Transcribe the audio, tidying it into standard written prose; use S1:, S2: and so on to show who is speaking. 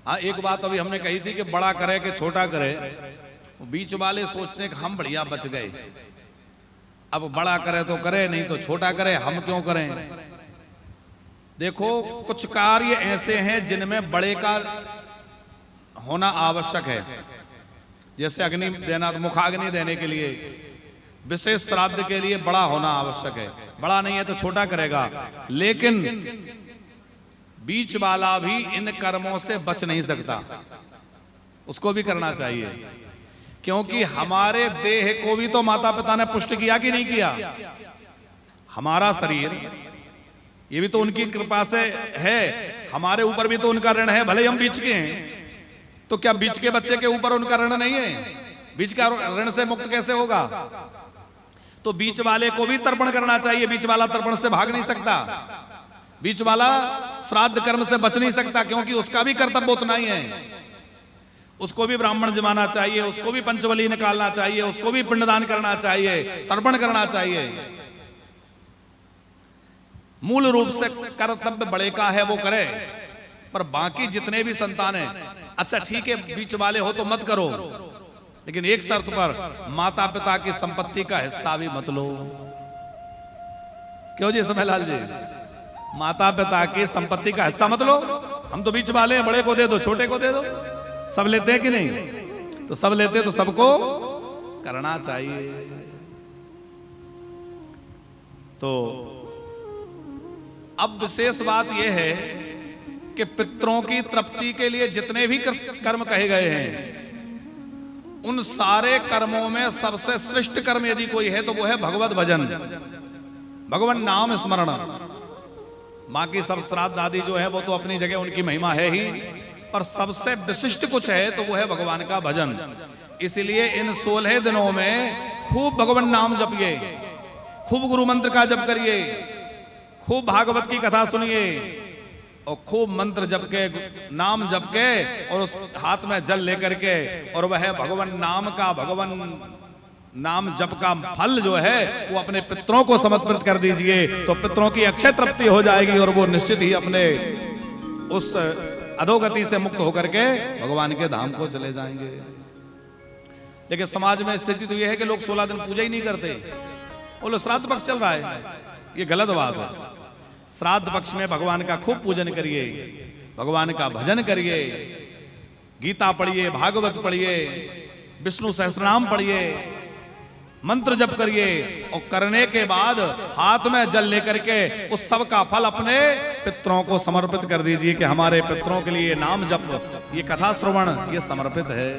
S1: हाँ, एक बात अभी हमने कही थी कि बड़ा करे कि छोटा करे, बीच वाले सोचते हैं कि हम बढ़िया बच गए, अब बड़ा करे तो करे, नहीं तो छोटा करे, हम क्यों करें। देखो, कुछ कार्य ऐसे हैं जिनमें बड़े का होना आवश्यक है, जैसे अग्नि देना, तो मुखाग्नि देने के लिए, विशेष श्राद्ध के लिए बड़ा होना आवश्यक है। बड़ा नहीं है तो छोटा करेगा, लेकिन बीच वाला भी इन कर्मों से बच नहीं सकता, उसको भी करना चाहिए, क्योंकि हमारे देह को भी तो माता पिता ने पुष्ट किया कि नहीं किया। हमारा शरीर ये भी तो उनकी कृपा से है, हमारे ऊपर भी तो उनका ऋण है, भले हम बीच के हैं, तो क्या बीच के बच्चे के ऊपर उनका ऋण नहीं है? बीच का ऋण से मुक्त कैसे होगा? तो बीच वाले को भी तर्पण करना चाहिए, बीच वाला तर्पण से भाग नहीं सकता, बीच वाला श्राद्ध कर्म से बच नहीं सकता, क्योंकि उसका भी कर्तव्य उतना ही है, उसको भी ब्राह्मण जमाना चाहिए, उसको भी पंचबली निकालना चाहिए, उसको भी पिंडदान करना चाहिए, तर्पण करना चाहिए। मूल रूप से कर्तव्य बड़े का है वो करे, पर बाकी जितने भी संतान हैं, अच्छा ठीक है बीच वाले हो तो मत करो, लेकिन एक शर्त पर, माता पिता की संपत्ति का हिस्सा भी मत लो। क्यों जी समयलाल जी? माता पिता की संपत्ति का हिस्सा मत लो। हम तो बीच वाले हैं, बड़े को दे दो, छोटे को दे दो, सब लेते हैं कि नहीं? तो सब लेते तो सबको करना चाहिए। तो अब विशेष बात यह है कि पितरों की तृप्ति के लिए जितने भी कर्म कहे गए हैं, उन सारे कर्मों में सबसे श्रेष्ठ कर्म यदि कोई है तो वो है भगवत भजन, भगवान नाम स्मरण। बाकी सब श्राद्ध आदि जो है वो तो अपनी जगह उनकी महिमा है ही, पर सबसे विशिष्ट कुछ है तो वो है भगवान का भजन। इसलिए इन 16 दिनों में खूब भगवान नाम जपिए, खूब गुरु मंत्र का जप करिए, खूब भागवत की कथा सुनिए, और खूब मंत्र जप के, नाम जप के, और उस हाथ में जल लेकर के, और वह भगवान नाम का, भगवान नाम जप का फल जो है वो अपने पितरों को समर्पित कर दीजिए, तो पितरों की अक्षय तृप्ति हो जाएगी, और वो निश्चित ही अपने उस अधोगति से मुक्त होकर के भगवान के धाम को चले जाएंगे। लेकिन समाज में स्थिति तो यह है कि लोग 16 दिन पूजा ही नहीं करते, वो लोग श्राद्ध पक्ष चल रहा है, ये गलत बात है। श्राद्ध पक्ष में भगवान का खूब पूजन करिए, भगवान का भजन करिए, गीता पढ़िए, भागवत पढ़िए, विष्णु सहस्रनाम पढ़िए, मंत्र जप करिए, और करने के बाद हाथ में जल लेकर के उस सब का फल अपने पितरों को समर्पित कर दीजिए कि हमारे पितरों के लिए नाम जप, ये कथा श्रवण, ये समर्पित है।